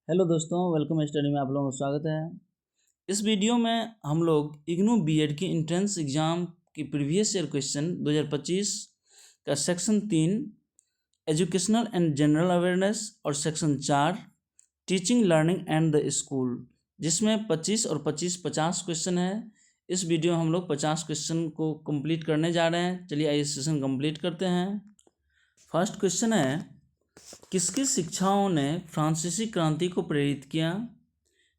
Hello दोस्तों, welcome study में आप लोगों का स्वागत है। इस वीडियो में हम लोग इग्नू बीएड की एंट्रेंस एग्ज़ाम की प्रीवियस ईयर क्वेश्चन 2025 का section 3 educational and general awareness और section 4 teaching learning and the school, जिसमें 25 और 25 50 क्वेश्चन है। इस वीडियो में हम लोग 50 क्वेश्चन को कंप्लीट करने जा रहे हैं। चलिए आइए सेशन कंप्लीट करते हैं। फर्स्ट क्वेश्चन है, किसकी शिक्षाओं ने फ्रांसीसी क्रांति को प्रेरित किया?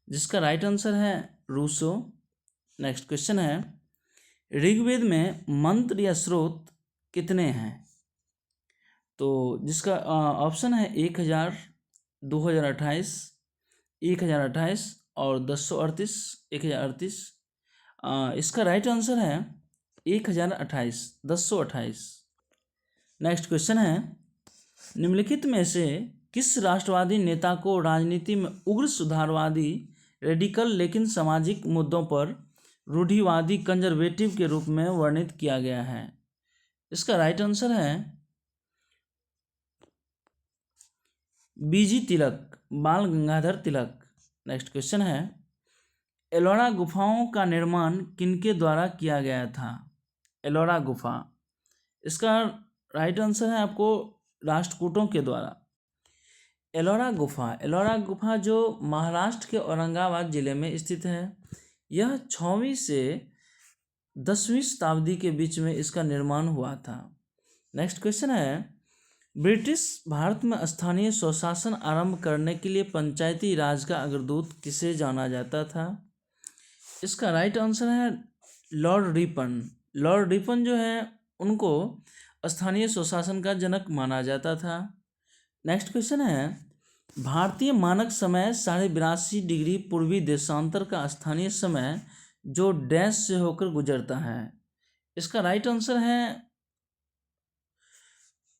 जिसका राइट आंसर है रूसो। नेक्स्ट क्वेश्चन है, ऋग्वेद में मंत्र या स्रोत कितने हैं? तो जिसका ऑप्शन है 1000, 2028, 1028 और 1038, 1038। इसका राइट आंसर है 1028, 1028। नेक्स्ट क्वेश्चन है, निम्नलिखित में से किस राष्ट्रवादी नेता को राजनीति में उग्र सुधारवादी रेडिकल लेकिन सामाजिक मुद्दों पर रूढ़िवादी कंजर्वेटिव के रूप में वर्णित किया गया है? इसका राइट आंसर है बीजी तिलक, बाल गंगाधर तिलक। नेक्स्ट क्वेश्चन है, एलोरा गुफाओं का निर्माण किनके द्वारा किया गया था? एलोरा गुफा, इसका राइट आंसर है आपको राष्ट्रकूटों के द्वारा। एलोरा गुफा जो महाराष्ट्र के औरंगाबाद जिले में स्थित है। यह 6वीं से 10वीं शताब्दी के बीच में इसका निर्माण हुआ था। नेक्स्ट क्वेश्चन है, ब्रिटिश भारत में स्थानीय स्वशासन आरंभ करने के लिए पंचायती राज का अग्रदूत किसे जाना जाता था? इसका राइट आंसर है लॉर्ड रिपन। लॉर्ड रिपन जो है उनको स्थानीय स्वशासन का जनक माना जाता था। नेक्स्ट क्वेश्चन है, भारतीय मानक समय 82.5 डिग्री पूर्वी देशांतर का स्थानीय समय जो डैश से होकर गुजरता है। इसका राइट आंसर है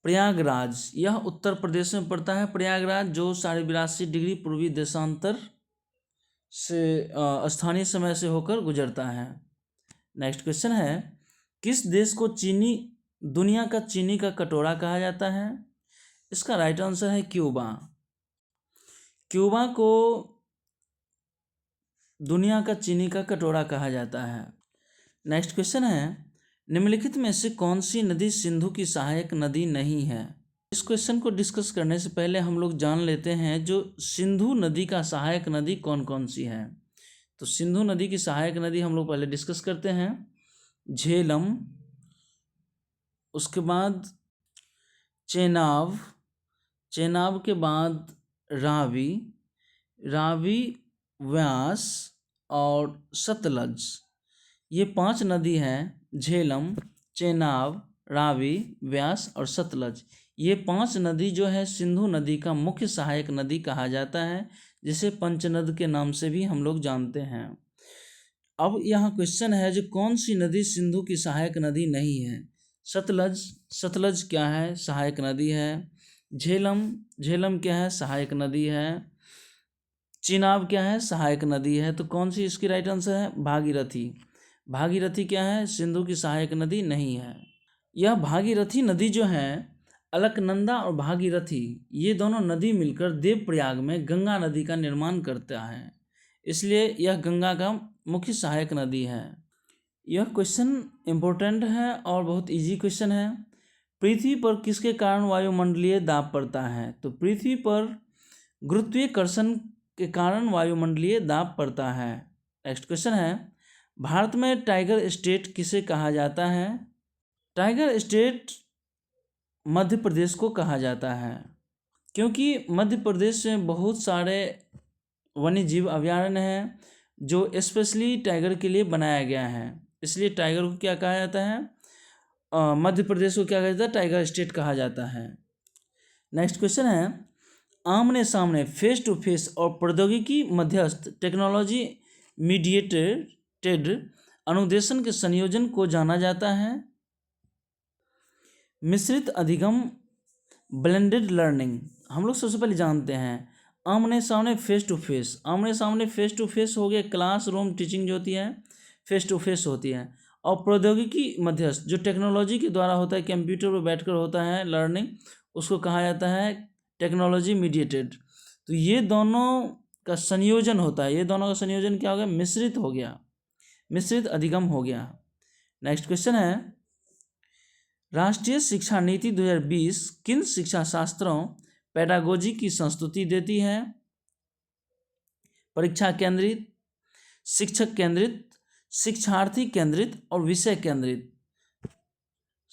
प्रयागराज। यह उत्तर प्रदेश में पड़ता है। प्रयागराज जो 82.5 डिग्री पूर्वी देशांतर से स्थानीय समय से होकर गुजरता है। नेक्स्ट क्वेश्चन है, किस देश को दुनिया का चीनी का कटोरा कहा जाता है? इसका राइट आंसर है क्यूबा। क्यूबा को दुनिया का चीनी का कटोरा कहा जाता है। नेक्स्ट क्वेश्चन है, निम्नलिखित में से कौन सी नदी सिंधु की सहायक नदी नहीं है? इस क्वेश्चन को डिस्कस करने से पहले हम लोग जान लेते हैं जो सिंधु नदी का सहायक नदी कौन कौन सी है। तो सिंधु नदी की सहायक नदी हम लोग पहले डिस्कस करते हैं। झेलम, उसके बाद चेनाब, चेनाब के बाद रावी, रावी, व्यास और सतलज। ये 5 नदी हैं, झेलम, चेनाब, रावी, व्यास और सतलज। ये 5 नदी जो है सिंधु नदी का मुख्य सहायक नदी कहा जाता है, जिसे पंचनद के नाम से भी हम लोग जानते हैं। अब यहाँ क्वेश्चन है जो कौन सी नदी सिंधु की सहायक नदी नहीं है? सतलज, सतलज क्या है? सहायक नदी है। झेलम, झेलम क्या है? सहायक नदी है। चिनाब क्या है? सहायक नदी है। तो कौन सी इसकी राइट आंसर है? भागीरथी। भागीरथी क्या है? सिंधु की सहायक नदी नहीं है। यह भागीरथी नदी जो है, अलकनंदा और भागीरथी ये दोनों नदी मिलकर देवप्रयाग में गंगा नदी का निर्माण करता है, इसलिए यह गंगा का मुख्य सहायक नदी है। यह क्वेश्चन इम्पोर्टेंट है और बहुत इजी क्वेश्चन है। पृथ्वी पर किसके कारण वायुमंडलीय दाब पड़ता है? तो पृथ्वी पर गुरुत्वाकर्षण के कारण वायुमंडलीय दाब पड़ता है। नेक्स्ट क्वेश्चन है, भारत में टाइगर स्टेट किसे कहा जाता है? टाइगर स्टेट मध्य प्रदेश को कहा जाता है, क्योंकि मध्य प्रदेश में बहुत सारे वन्य जीव अभयारण्य हैं जो स्पेशली टाइगर के लिए बनाया गया है, इसलिए टाइगर को क्या कहा जाता है? मध्य प्रदेश को क्या कहा जाता है? टाइगर स्टेट कहा जाता है। नेक्स्ट क्वेश्चन है, आमने सामने फेस टू फेस और प्रौद्योगिकी मध्यस्थ टेक्नोलॉजी मीडिएटेड अनुदेशन के संयोजन को जाना जाता है। मिश्रित अधिगम, ब्लेंडेड लर्निंग। हम लोग सबसे पहले जानते हैं आमने सामने फेस टू फेस। आमने सामने फेस टू फेस हो गया, क्लासरूम टीचिंग जो होती है फेस टू फेस होती है। और प्रौद्योगिकी मध्यस्थ जो टेक्नोलॉजी के द्वारा होता है, कंप्यूटर पर बैठकर होता है लर्निंग, उसको कहा जाता है टेक्नोलॉजी मीडिएटेड। तो ये दोनों का संयोजन होता है, ये दोनों का संयोजन क्या हो गया, मिश्रित हो गया, मिश्रित अधिगम हो गया। नेक्स्ट क्वेश्चन है, राष्ट्रीय शिक्षा नीति 2020 किन शिक्षा शास्त्रों पेडागोजी की संस्तुति देती है? परीक्षा केंद्रित, शिक्षक केंद्रित, शिक्षार्थी केंद्रित और विषय केंद्रित।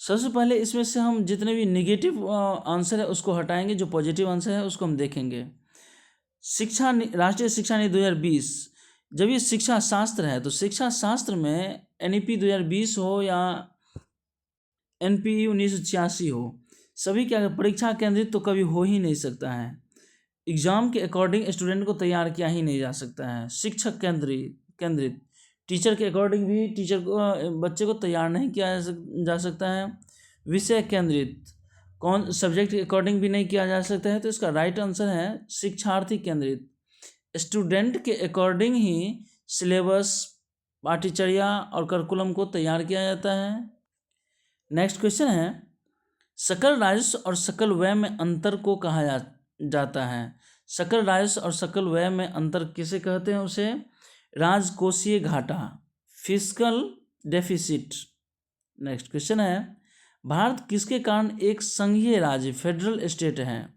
सबसे पहले इसमें से हम जितने भी निगेटिव आंसर है उसको हटाएंगे, जो पॉजिटिव आंसर है उसको हम देखेंगे। राष्ट्रीय शिक्षा नीति 2020, जब ये शिक्षा शास्त्र है तो शिक्षा शास्त्र में NEP 2020 हो या NPE 1986 हो, सभी क्या परीक्षा केंद्रित तो कभी हो ही नहीं सकता है। एग्जाम के अकॉर्डिंग स्टूडेंट को तैयार किया ही नहीं जा सकता है। शिक्षक केंद्रित टीचर के अकॉर्डिंग भी टीचर को बच्चे को तैयार नहीं किया जा सकता है। विषय केंद्रित कौन सब्जेक्ट के अकॉर्डिंग भी नहीं किया जा सकता है। तो इसका राइट आंसर है शिक्षार्थी केंद्रित, स्टूडेंट के अकॉर्डिंग ही सिलेबस, पाठ्यचर्या और करिकुलम को तैयार किया जाता है। नेक्स्ट क्वेश्चन है, सकल राजस्व और सकल व्यय में अंतर को कहा जाता है। सकल राजस्व और सकल व्यय में अंतर किसे कहते हैं? उसे राजकोषीय घाटा, फिस्कल डेफिसिट। नेक्स्ट क्वेश्चन है, भारत किसके कारण एक संघीय राज्य फेडरल स्टेट है?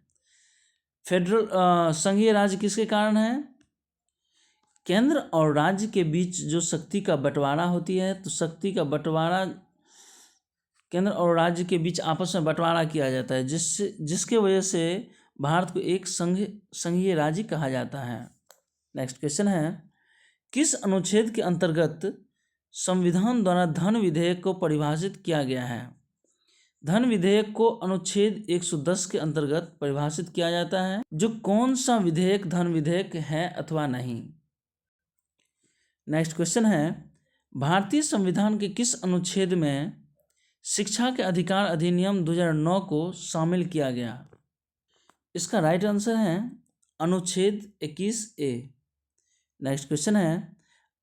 संघीय राज्य किसके कारण है? केंद्र और राज्य के बीच जो शक्ति का बंटवारा होती है, तो शक्ति का बंटवारा केंद्र और राज्य के बीच आपस में बंटवारा किया जाता है, जिसके वजह से भारत को एक संघीय राज्य कहा जाता है। नेक्स्ट क्वेश्चन है, किस अनुच्छेद के अंतर्गत संविधान द्वारा धन विधेयक को परिभाषित किया गया है? धन विधेयक को अनुच्छेद 110 के अंतर्गत परिभाषित किया जाता है। जो कौन सा विधेयक धन विधेयक है अथवा नहीं? नेक्स्ट क्वेश्चन है, भारतीय संविधान के किस अनुच्छेद में शिक्षा के अधिकार अधिनियम 2009 को शामिल किया गया? इसका राइट आंसर है अनुच्छेद 21A। नेक्स्ट क्वेश्चन है,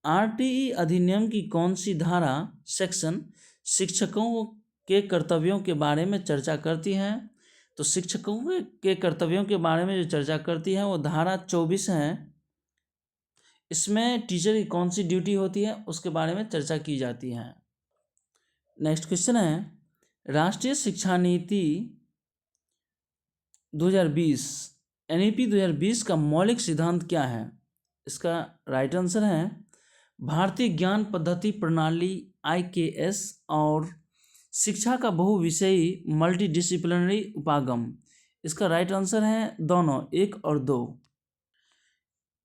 RTE अधिनियम की कौन सी धारा सेक्शन शिक्षकों के कर्तव्यों के बारे में चर्चा करती है? तो शिक्षकों के कर्तव्यों के बारे में जो चर्चा करती है वो धारा 24 है। इसमें टीचर की कौन सी ड्यूटी होती है उसके बारे में चर्चा की जाती है। नेक्स्ट क्वेश्चन है, राष्ट्रीय शिक्षा नीति 2020 NEP 2020 का मौलिक सिद्धांत क्या है? इसका राइट आंसर है भारतीय ज्ञान पद्धति प्रणाली IKS और शिक्षा का बहुविषयी मल्टीडिसिप्लिनरी उपागम। इसका राइट आंसर है दोनों, 1 और 2।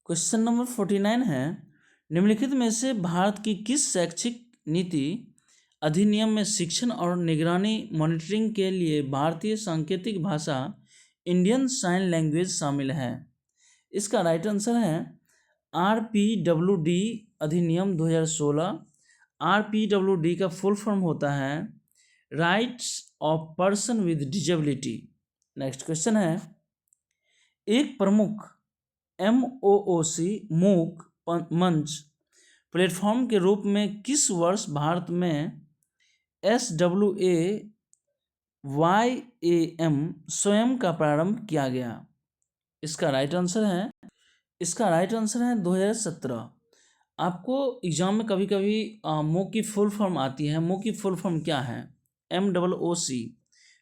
क्वेश्चन नंबर 49 है, निम्नलिखित में से भारत की किस शैक्षिक नीति अधिनियम में शिक्षण और निगरानी मॉनिटरिंग के लिए भारतीय सांकेतिक भाषा इंडियन साइन लैंग्वेज शामिल है? इसका राइट आंसर है RPWD अधिनियम 2016। RPWD का फुल फॉर्म होता है rights of person with disability. Next question है, एक प्रमुख MOOC मूक मंच प्लेटफॉर्म के रूप में किस वर्ष भारत में SWAYAM स्वयं का प्रारंभ किया गया? इसका राइट आंसर है 2017। आपको एग्जाम में कभी कभी MOOC की फुल फॉर्म आती है। MOOC की फुल फॉर्म क्या है? MOOC,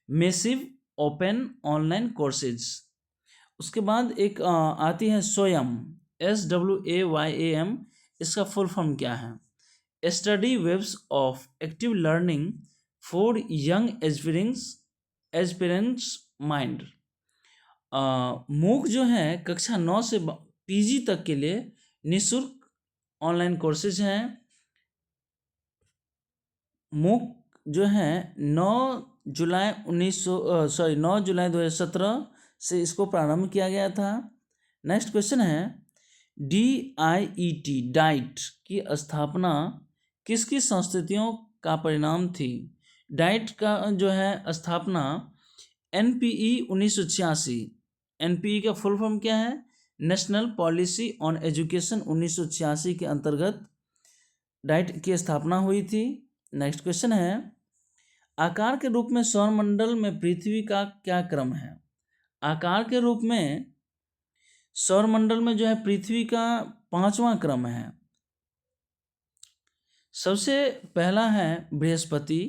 massive open online courses. उसके बाद एक आती है स्वयं, SWAYAM। इसका फुल फॉर्म क्या है? Study webs of active learning for young aspirants mind. MOOC जो है कक्षा 9 से PG तक के लिए निःशुल्क ऑनलाइन कोर्सेज हैं। MOOC जो है 9 जुलाई 2017 से इसको प्रारंभ किया गया था। नेक्स्ट क्वेश्चन है, DIET डाइट की स्थापना किसकी संस्कृतियों का परिणाम थी? डाइट का जो है स्थापना NPE 1986। NPE का फुल फॉर्म क्या है? नेशनल पॉलिसी ऑन एजुकेशन 1986 के अंतर्गत डाइट की स्थापना हुई थी। नेक्स्ट क्वेश्चन है, आकार के रूप में सौरमंडल में पृथ्वी का क्या क्रम है? आकार के रूप में सौरमंडल में जो है पृथ्वी का 5वां क्रम है। सबसे पहला है बृहस्पति,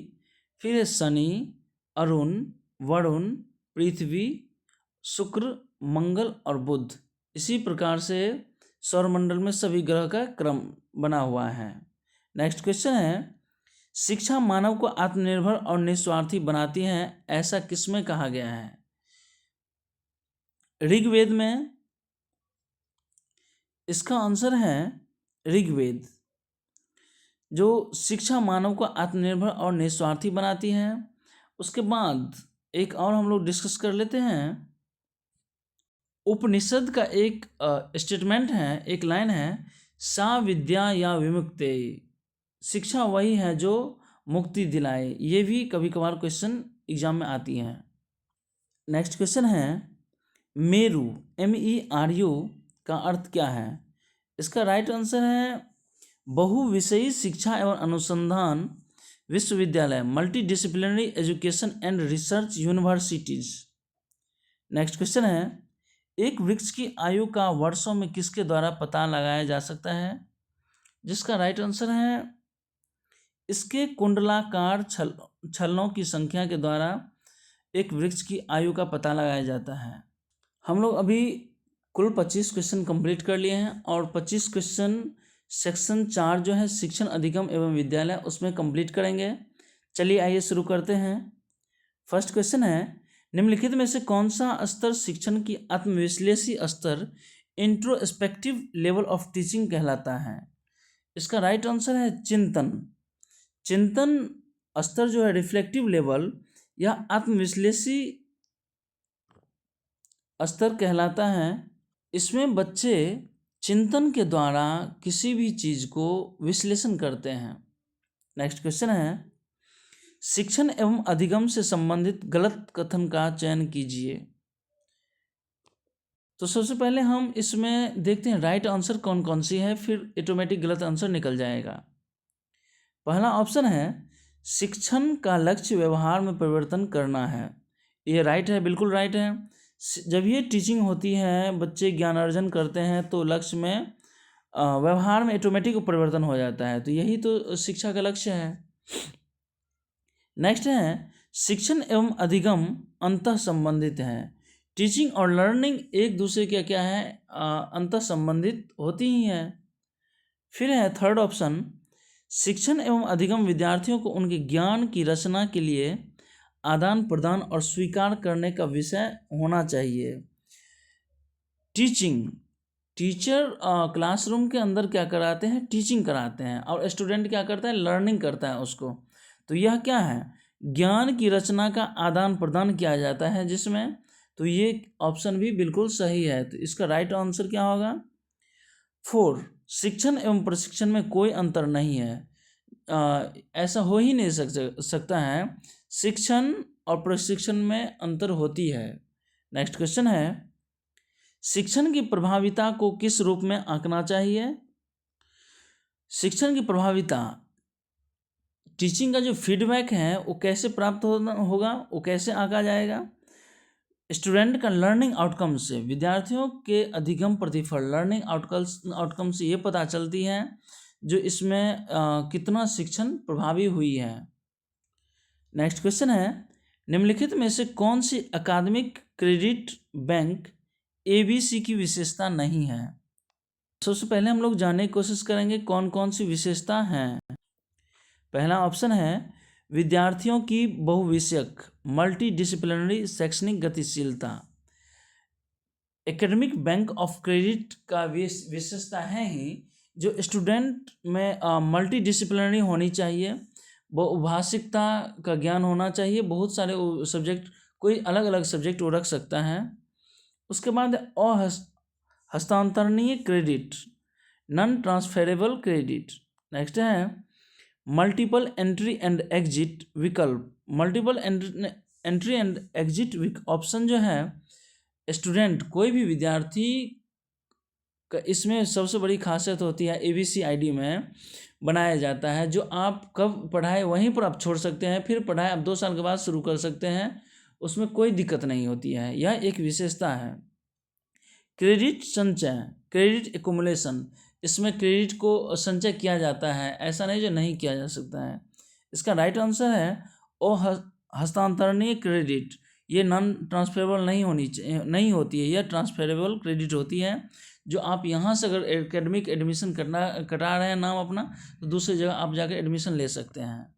फिर है शनि, अरुण, वरुण, पृथ्वी, शुक्र, मंगल और बुध। इसी प्रकार से सौरमंडल में सभी ग्रह का क्रम बना हुआ है। नेक्स्ट क्वेश्चन है, शिक्षा मानव को आत्मनिर्भर और निस्वार्थी बनाती है, ऐसा किसमें कहा गया है? ऋग्वेद में। इसका आंसर है ऋग्वेद। जो शिक्षा मानव को आत्मनिर्भर और निस्वार्थी बनाती है। उसके बाद एक और हम लोग डिस्कस कर लेते हैं। उपनिषद का एक स्टेटमेंट है, एक लाइन है, सा विद्या या विमुक्ते, शिक्षा वही है जो मुक्ति दिलाए। ये भी कभी कभार क्वेश्चन एग्जाम में आती है। नेक्स्ट क्वेश्चन है, मेरु MERU का अर्थ क्या है? इसका राइट आंसर है बहुविषयी शिक्षा एवं अनुसंधान विश्वविद्यालय, multi disciplinary education and research universities. Next question है, एक वृक्ष की आयु का वर्षों में किसके द्वारा पता लगाया जा सकता है? जिसका राइट आंसर है इसके कुंडलाकार छलनों की संख्या के द्वारा एक वृक्ष की आयु का पता लगाया जाता है। हम लोग अभी कुल 25 क्वेश्चन कंप्लीट कर लिए हैं और 25 क्वेश्चन सेक्शन 4 जो है शिक्षण अधिगम एवं विद्यालय उसमें कंप्लीट करेंगे। चलिए आइए शुरू करते हैं। फर्स्ट क्वेश्चन है, निम्नलिखित में से कौन सा स्तर शिक्षण की आत्मविश्लेषी स्तर इंट्रोस्पेक्टिव लेवल ऑफ टीचिंग कहलाता है? इसका राइट आंसर है चिंतन। चिंतन स्तर जो है रिफ्लेक्टिव लेवल या आत्मविश्लेषी स्तर कहलाता है। इसमें बच्चे चिंतन के द्वारा किसी भी चीज़ को विश्लेषण करते हैं। नेक्स्ट क्वेश्चन है, शिक्षण एवं अधिगम से संबंधित गलत कथन का चयन कीजिए। तो सबसे पहले हम इसमें देखते हैं राइट आंसर कौन कौन सी है, फिर ऑटोमेटिक गलत आंसर निकल जाएगा। पहला ऑप्शन है, शिक्षण का लक्ष्य व्यवहार में परिवर्तन करना है। ये राइट है, बिल्कुल राइट है। जब ये टीचिंग होती है, बच्चे ज्ञान अर्जन करते हैं तो लक्ष्य में व्यवहार में ऑटोमेटिक परिवर्तन हो जाता है, तो यही तो शिक्षा का लक्ष्य है। नेक्स्ट है, शिक्षण एवं अधिगम अंतः संबंधित है। टीचिंग और लर्निंग एक दूसरे के क्या है, अंतः संबंधित होती ही है। फिर है थर्ड ऑप्शन, शिक्षण एवं अधिगम विद्यार्थियों को उनके ज्ञान की रचना के लिए आदान प्रदान और स्वीकार करने का विषय होना चाहिए। टीचिंग, टीचर क्लासरूम के अंदर क्या कराते हैं, टीचिंग कराते हैं, और स्टूडेंट क्या करता है, लर्निंग करता है उसको। तो यह क्या है, ज्ञान की रचना का आदान प्रदान किया जाता है जिसमें, तो ये ऑप्शन भी बिल्कुल सही है। तो इसका राइट आंसर क्या होगा? 4, शिक्षण एवं प्रशिक्षण में कोई अंतर नहीं है। ऐसा हो ही नहीं सकता है, शिक्षण और प्रशिक्षण में अंतर होती है। नेक्स्ट क्वेश्चन है, शिक्षण की प्रभाविता को किस रूप में आंकना चाहिए? शिक्षण की प्रभाविता, टीचिंग का जो फीडबैक है वो कैसे प्राप्त होगा, वो कैसे आंका जाएगा? स्टूडेंट का लर्निंग आउटकम से, विद्यार्थियों के अधिगम प्रतिफल लर्निंग आउटकम से ये पता चलती है जो इसमें कितना शिक्षण प्रभावी हुई है। नेक्स्ट क्वेश्चन है, निम्नलिखित में से कौन सी अकादमिक क्रेडिट बैंक ABC की विशेषता नहीं है? सबसे पहले हम लोग जानने की कोशिश करेंगे कौन कौन सी विशेषता हैं। पहला ऑप्शन है, विद्यार्थियों की बहुविषयक मल्टी डिसिप्लिनरी शैक्षणिक गतिशीलता। एकेडमिक बैंक ऑफ क्रेडिट का विशेषता है ही जो स्टूडेंट में मल्टी डिसिप्लिनरी होनी चाहिए, बहुभाषिकता का ज्ञान होना चाहिए, बहुत सारे सब्जेक्ट, कोई अलग अलग सब्जेक्ट वो रख सकता है। उसके बाद हस्तांतरणीय credit, non transferable credit. Next है मल्टीपल एंट्री एंड एग्जिट विकल्प। Multiple entry and exit option जो है, स्टूडेंट कोई भी विद्यार्थी का इसमें सबसे बड़ी खासियत होती है ABCID में बनाया जाता है, जो आप कब पढ़ाए वहीं पर आप छोड़ सकते हैं, फिर पढ़ाए आप 2 साल के बाद शुरू कर सकते हैं, उसमें कोई दिक्कत नहीं होती है। यह एक विशेषता है। क्रेडिट संचय, क्रेडिट एकुमुलेशन, इसमें क्रेडिट को संचय किया जाता है, ऐसा नहीं जो नहीं किया जा सकता है। इसका राइट आंसर है हस्तांतरणीय क्रेडिट। ये नॉन ट्रांसफरेबल नहीं होती है, यह ट्रांसफरेबल क्रेडिट होती है, जो आप यहाँ से अगर एकेडमिक एडमिशन कटा रहे हैं नाम अपना, तो दूसरी जगह आप जाकर एडमिशन ले सकते हैं।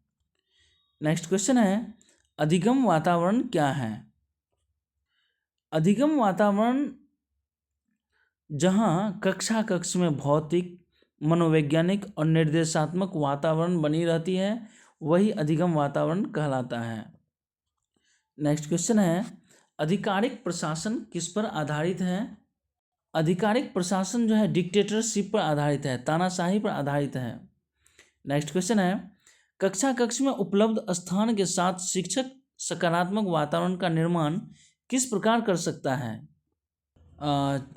नेक्स्ट क्वेश्चन है, अधिगम वातावरण क्या है? अधिगम वातावरण जहाँ कक्ष में भौतिक, मनोवैज्ञानिक और निर्देशात्मक वातावरण बनी रहती है, वही अधिगम वातावरण कहलाता है। नेक्स्ट क्वेश्चन है, आधिकारिक प्रशासन किस पर आधारित है? आधिकारिक प्रशासन जो है डिक्टेटरशिप पर आधारित है, तानाशाही पर आधारित है। नेक्स्ट क्वेश्चन है, कक्ष में उपलब्ध स्थान के साथ शिक्षक सकारात्मक वातावरण का निर्माण किस प्रकार कर सकता है?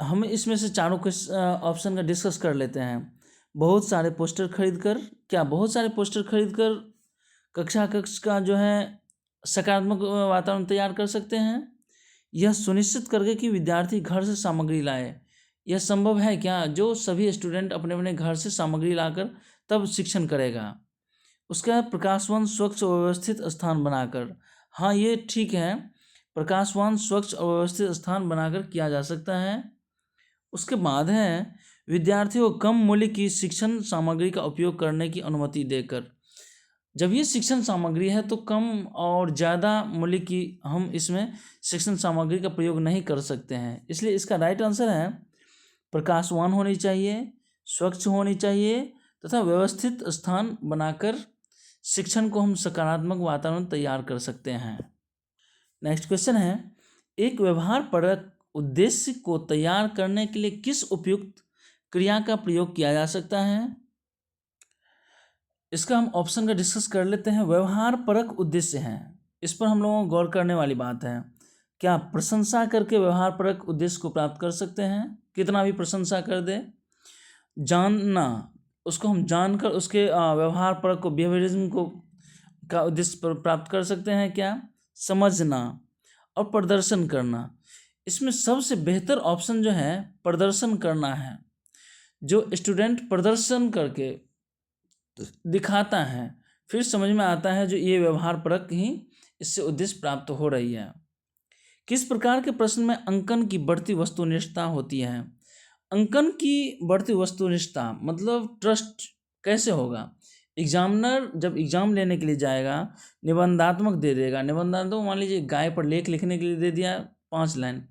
हम इसमें से चारों ऑप्शन का डिस्कस कर लेते हैं। बहुत सारे पोस्टर खरीदकर, क्या बहुत सारे पोस्टर खरीदकर कक्ष का जो है सकारात्मक वातावरण तैयार कर सकते हैं? यह सुनिश्चित करके कि विद्यार्थी घर से सामग्री लाए, यह संभव है क्या? जो सभी स्टूडेंट अपने अपने घर से सामग्री लाकर तब शिक्षण करेगा। उसका प्रकाशवान, स्वच्छ और व्यवस्थित स्थान बनाकर, हाँ ये ठीक है, प्रकाशवान, स्वच्छ और व्यवस्थित स्थान बनाकर किया जा सकता है। उसके बाद है विद्यार्थियों को कम मूल्य की शिक्षण सामग्री का उपयोग करने की अनुमति देकर। जब ये शिक्षण सामग्री है तो कम और ज़्यादा मूल्य की हम इसमें शिक्षण सामग्री का प्रयोग नहीं कर सकते हैं, इसलिए इसका राइट आंसर है प्रकाशवान होनी चाहिए, स्वच्छ होनी चाहिए तथा व्यवस्थित स्थान बनाकर शिक्षण को हम सकारात्मक वातावरण तैयार कर सकते हैं। नेक्स्ट क्वेश्चन है, एक व्यवहारपरक उद्देश्य को तैयार करने के लिए किस उपयुक्त क्रिया का प्रयोग किया जा सकता है? इसका हम ऑप्शन का डिस्कस कर लेते हैं। व्यवहारपरक उद्देश्य हैं, इस पर हम लोगों को गौर करने वाली बात है। क्या प्रशंसा करके व्यवहारपरक उद्देश्य को प्राप्त कर सकते हैं? कितना भी प्रशंसा कर दे। जानना, उसको हम जानकर उसके व्यवहारपरक को, बिहेवियरिज्म को का उद्देश्य प्राप्त कर सकते हैं क्या? समझना और प्रदर्शन करना, इसमें सबसे बेहतर ऑप्शन जो है प्रदर्शन करना है। जो स्टूडेंट प्रदर्शन करके दिखाता है फिर समझ में आता है जो ये व्यवहारपरक ही इससे उद्देश्य प्राप्त हो रही है। किस प्रकार के प्रश्न में अंकन की बढ़ती वस्तुनिष्ठता होती है? अंकन की बढ़ती वस्तुनिष्ठता मतलब ट्रस्ट कैसे होगा? एग्जामिनर जब एग्जाम लेने के लिए जाएगा, निबंधात्मक दे देगा, निबंधात्मक मान लीजिए गाय पर लेख लिखने के लिए दे दिया 5 लाइन,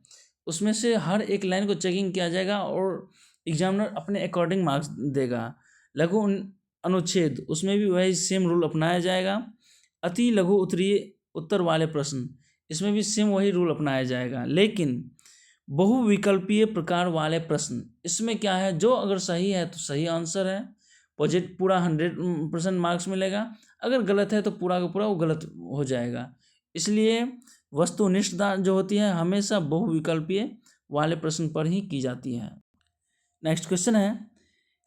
उसमें से हर एक लाइन को चेकिंग किया जाएगा और एग्जामिनर अपने अकॉर्डिंग मार्क्स देगा। लघु अनुच्छेद, उसमें भी वही सेम रूल अपनाया जाएगा। अति लघु उत्तर वाले प्रश्न, इसमें भी सेम वही रूल अपनाया जाएगा। लेकिन बहुविकल्पीय प्रकार वाले प्रश्न, इसमें क्या है, जो अगर सही है तो सही आंसर है, पूरा 100% मार्क्स मिलेगा, अगर गलत है तो पूरा का पूरा वो गलत हो जाएगा। इसलिए वस्तुनिष्ठता जो होती है हमेशा बहुविकल्पीय वाले प्रश्न पर ही की जाती है। नेक्स्ट क्वेश्चन है,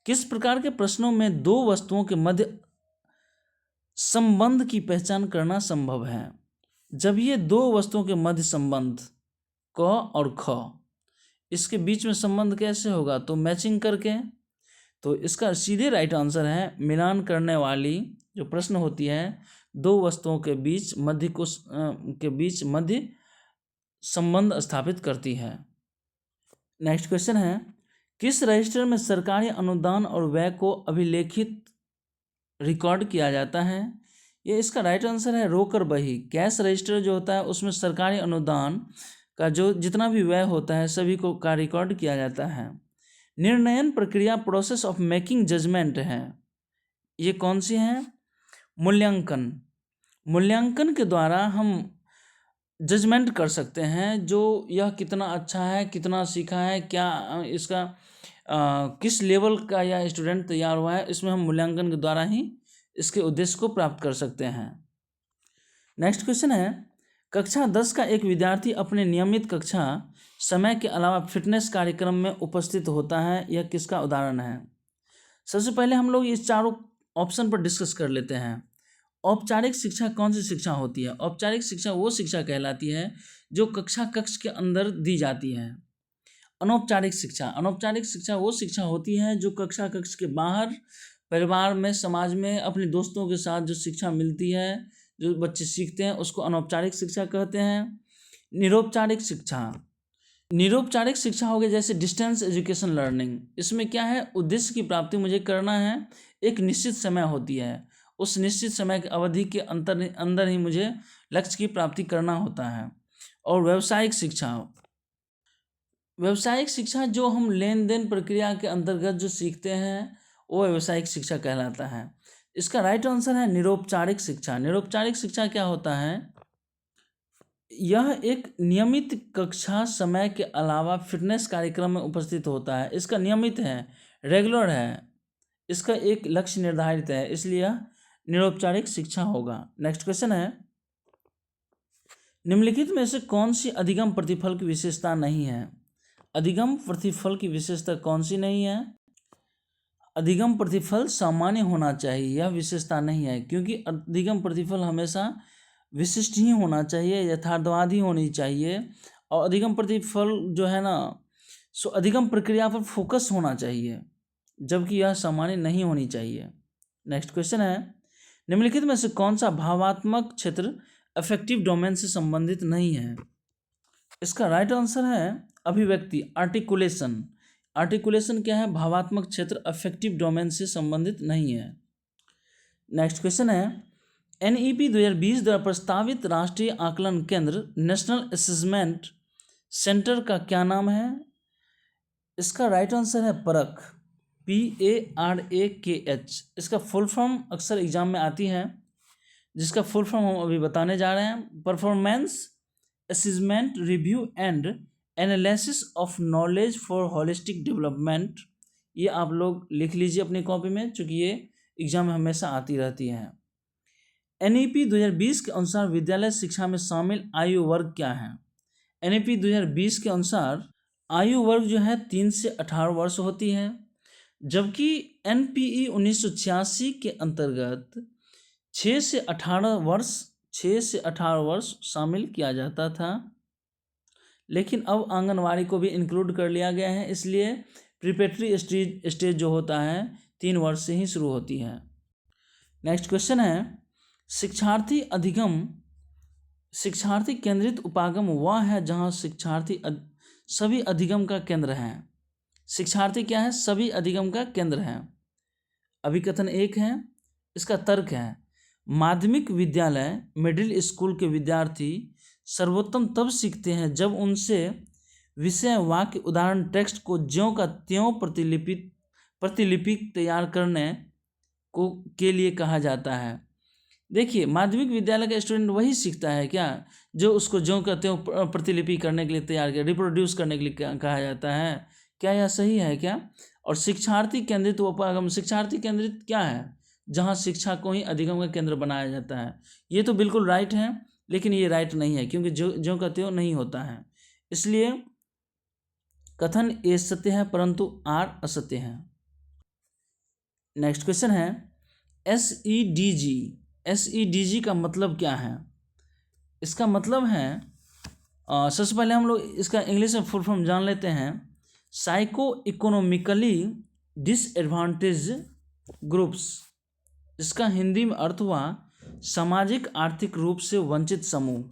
किस प्रकार के प्रश्नों में दो वस्तुओं के मध्य संबंध की पहचान करना संभव है? जब ये दो वस्तुओं के मध्य संबंध क और ख, इसके बीच में संबंध कैसे होगा? तो मैचिंग करके। तो इसका सीधे राइट आंसर है मिलान करने वाली जो प्रश्न होती है दो वस्तुओं के बीच मध्य संबंध स्थापित करती है। नेक्स्ट क्वेश्चन है, किस रजिस्टर में सरकारी अनुदान और व्यय को अभिलेखित रिकॉर्ड किया जाता है? ये इसका राइट आंसर है रोकर बही। कैश रजिस्टर जो होता है उसमें सरकारी अनुदान का जो जितना भी व्यय होता है सभी को का रिकॉर्ड किया जाता है। निर्णयन प्रक्रिया प्रोसेस ऑफ मेकिंग जजमेंट है, ये कौन सी है? मूल्यांकन। मूल्यांकन के द्वारा हम जजमेंट कर सकते हैं जो यह कितना अच्छा है, कितना सीखा है, क्या इसका किस लेवल का यह स्टूडेंट तैयार हुआ है, इसमें हम मूल्यांकन के द्वारा ही इसके उद्देश्य को प्राप्त कर सकते हैं। नेक्स्ट क्वेश्चन है, कक्षा 10 का एक विद्यार्थी अपने नियमित कक्षा समय के अलावा फिटनेस कार्यक्रम में उपस्थित होता है, यह किसका उदाहरण है? सबसे पहले हम लोग इस चारों ऑप्शन पर डिस्कस कर लेते हैं। औपचारिक शिक्षा कौन सी शिक्षा होती है? औपचारिक शिक्षा वो शिक्षा कहलाती है जो कक्ष के अंदर दी जाती है। अनौपचारिक शिक्षा, अनौपचारिक शिक्षा वो शिक्षा होती है जो कक्ष के बाहर परिवार में, समाज में, अपने दोस्तों के साथ जो शिक्षा मिलती है, जो बच्चे सीखते हैं, उसको अनौपचारिक शिक्षा कहते हैं। निरौपचारिक शिक्षा, निरौपचारिक शिक्षा हो गई जैसे डिस्टेंस एजुकेशन लर्निंग। इसमें क्या है, उद्देश्य की प्राप्ति मुझे करना है, एक निश्चित समय होती है, उस निश्चित समय की अवधि के अंदर ही मुझे लक्ष्य की प्राप्ति करना होता है। और व्यावसायिक शिक्षा, व्यावसायिक शिक्षा जो हम लेन देन प्रक्रिया के अंतर्गत जो सीखते हैं वो व्यावसायिक शिक्षा कहलाता है। इसका राइट आंसर है निरौपचारिक शिक्षा। निरौपचारिक शिक्षा क्या होता है, यह एक नियमित कक्षा समय के अलावा फिटनेस कार्यक्रम में उपस्थित होता है। इसका नियमित है, रेगुलर है, इसका एक लक्ष्य निर्धारित है, इसलिए यह निरौपचारिक शिक्षा होगा। नेक्स्ट क्वेश्चन है, निम्नलिखित में से कौन सी अधिगम प्रतिफल की विशेषता नहीं है? अधिगम प्रतिफल की विशेषता कौन सी नहीं है? अधिगम प्रतिफल सामान्य होना चाहिए, यह विशेषता नहीं है, क्योंकि अधिगम प्रतिफल हमेशा विशिष्ट ही होना चाहिए, यथार्थवादी होनी चाहिए। और अधिगम प्रतिफल जो है ना, सो अधिगम प्रक्रिया पर फोकस होना चाहिए, जबकि यह सामान्य नहीं होनी चाहिए। नेक्स्ट क्वेश्चन है, निम्नलिखित में से कौन सा भावात्मक क्षेत्र अफेक्टिव डोमेन से संबंधित नहीं है? इसका राइट आंसर है अभिव्यक्ति, आर्टिकुलेशन। आर्टिकुलेशन क्या है, भावात्मक क्षेत्र अफेक्टिव डोमेन से संबंधित नहीं है। नेक्स्ट क्वेश्चन है, NEP 2020 द्वारा प्रस्तावित राष्ट्रीय आकलन केंद्र नेशनल असेसमेंट सेंटर का क्या नाम है? इसका राइट आंसर है परख, PARAKH। इसका फुल फॉर्म अक्सर एग्जाम में आती है, जिसका फुल फॉर्म हम अभी बताने जा रहे हैं। Performance assessment review and analysis of knowledge for holistic development. ये आप लोग लिख लीजिए अपनी कॉपी में, चूँकि ये एग्जाम में हमेशा आती रहती है। NEP 2020 के अनुसार विद्यालय शिक्षा में शामिल आयु वर्ग क्या है? NEP 2020 के अनुसार आयु वर्ग जो है 3 से 18 वर्ष होती है, जबकि NPE 1986 के अंतर्गत 6 से 18 वर्ष शामिल किया जाता था, लेकिन अब आंगनवाड़ी को भी इंक्लूड कर लिया गया है, इसलिए प्रिपरेटरी स्टेज जो होता है 3 वर्ष से ही शुरू होती है। नेक्स्ट क्वेश्चन है, शिक्षार्थी केंद्रित उपागम वह है जहाँ शिक्षार्थी सभी अधिगम का केंद्र है। शिक्षार्थी क्या है, सभी अधिगम का केंद्र है। अभिकथन 1 है, इसका तर्क है, माध्यमिक विद्यालय मिडिल स्कूल के विद्यार्थी सर्वोत्तम तब सीखते हैं जब उनसे विषय, वाक्य, उदाहरण, टेक्स्ट को ज्यों का त्यों प्रतिलिपि तैयार करने को के लिए कहा जाता है। देखिए, माध्यमिक विद्यालय का स्टूडेंट वही सीखता है क्या जो उसको ज्यों का त्यों प्रतिलिपि करने के लिए तैयार किया, रिप्रोड्यूस करने के लिए कहा जाता है। क्या यह सही है क्या? और शिक्षार्थी केंद्रित उपागम, शिक्षार्थी केंद्रित क्या है, जहाँ शिक्षा को ही अधिगम का केंद्र बनाया जाता है। ये तो बिल्कुल राइट है, लेकिन ये राइट नहीं है, क्योंकि ज्यों का त्यों नहीं होता है। इसलिए कथन ए सत्य है, परंतु आर असत्य है। नेक्स्ट क्वेश्चन है, SEDG का मतलब क्या है? इसका मतलब है, सबसे पहले हम लोग इसका इंग्लिश में फुल फॉर्म जान लेते हैं। Psycho economically disadvantage groups. इसका हिंदी में अर्थ हुआ सामाजिक आर्थिक रूप से वंचित समूह।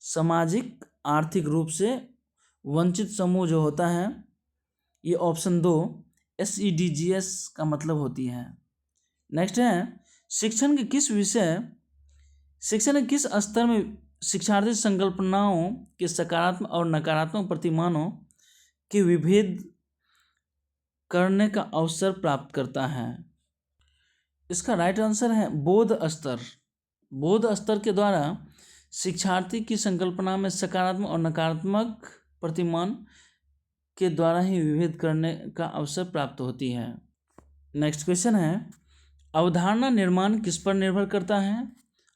सामाजिक आर्थिक रूप से वंचित समूह जो होता है, ये ऑप्शन 2 SEDGS का मतलब होती है। नेक्स्ट है, शिक्षण के किस स्तर में शिक्षार्थी संकल्पनाओं के सकारात्मक और नकारात्मक प्रतिमानों के विभेद करने का अवसर प्राप्त करता है? इसका राइट आंसर है बोध स्तर। बोध स्तर के द्वारा शिक्षार्थी की संकल्पना में सकारात्मक और नकारात्मक प्रतिमान के द्वारा ही विभेद करने का अवसर प्राप्त होती है। नेक्स्ट क्वेश्चन है, अवधारणा निर्माण किस पर निर्भर करता है?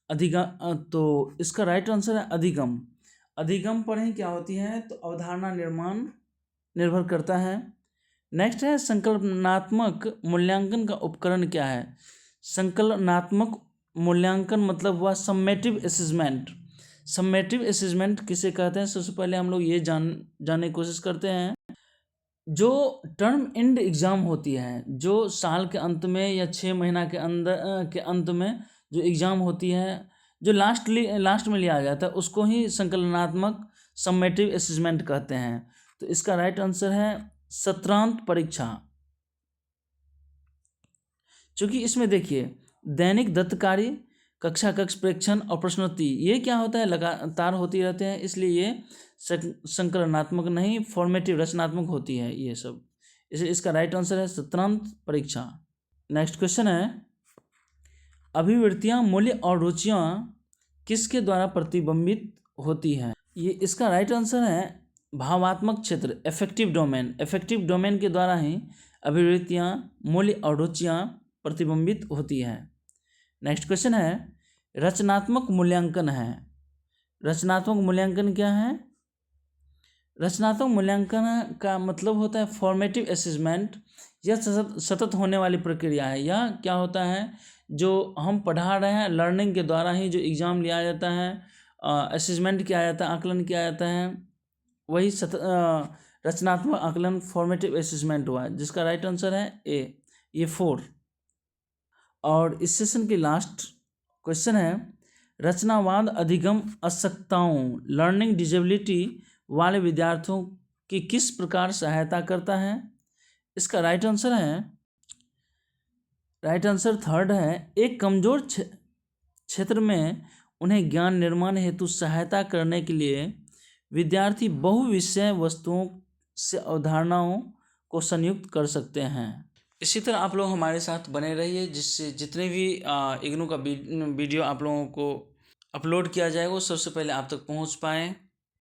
तो इसका राइट आंसर है अधिगम। अधिगम पर ही क्या होती है, तो अवधारणा निर्माण निर्भर करता है। नेक्स्ट है, संकल्पनात्मक मूल्यांकन का उपकरण क्या है? संकलनात्मक मूल्यांकन मतलब हुआ सम्मेटिव असेसमेंट। सम्मेटिव असेसमेंट किसे कहते हैं? सबसे पहले हम लोग ये जानने की कोशिश करते हैं। जो टर्म एंड एग्ज़ाम होती है, जो साल के अंत में या 6 महीना के अंत में जो एग्ज़ाम होती है, जो लास्ट में लिया जाता है, उसको ही संकलनात्मक सम्मेटिव असेसमेंट कहते हैं। तो इसका राइट आंसर है सत्रांत परीक्षा। चूँकि इसमें देखिए दैनिक दत्त कार्य, कक्षा कक्ष प्रेक्षण और प्रश्नोत्तरी ये क्या होता है, लगातार होती रहते हैं, इसलिए ये संकलनात्मक नहीं फॉर्मेटिव रचनात्मक होती है ये सब। इसलिए इसका राइट आंसर है सत्रांत परीक्षा। नेक्स्ट क्वेश्चन है, अभिवृत्तियाँ, मूल्य और रुचियाँ किसके द्वारा प्रतिबिंबित होती हैं? ये इसका राइट आंसर है भावात्मक क्षेत्र, एफेक्टिव डोमेन। एफेक्टिव डोमेन के द्वारा ही अभिवृत्तियाँ, मूल्य और रुचियाँ प्रतिबिंबित होती हैं। नेक्स्ट क्वेश्चन है, रचनात्मक मूल्यांकन है। रचनात्मक मूल्यांकन क्या है? रचनात्मक मूल्यांकन का मतलब होता है फॉर्मेटिव असेसमेंट। यह सतत होने वाली प्रक्रिया है। यह क्या होता है, जो हम पढ़ा रहे हैं लर्निंग के द्वारा ही जो एग्ज़ाम लिया जाता है, असेसमेंट किया जाता है, आकलन किया जाता है, वही रचनात्मक आकलन फॉर्मेटिव असेसमेंट हुआ है, जिसका राइट आंसर है ए, ये 4। और इस सेशन की लास्ट क्वेश्चन है, रचनावाद अधिगम अशक्तताओं लर्निंग डिजेबिलिटी वाले विद्यार्थियों की किस प्रकार सहायता करता है? इसका राइट आंसर है, राइट आंसर 3rd है, एक कमज़ोर क्षेत्र में उन्हें ज्ञान निर्माण हेतु सहायता करने के लिए विद्यार्थी बहुविषय वस्तुओं से अवधारणाओं को संयुक्त कर सकते हैं। इसी तरह आप लोग हमारे साथ बने रहिए, जिससे जितने भी इग्नू का वीडियो आप लोगों को अपलोड किया जाएगा वो सबसे पहले आप तक पहुंच पाएँ।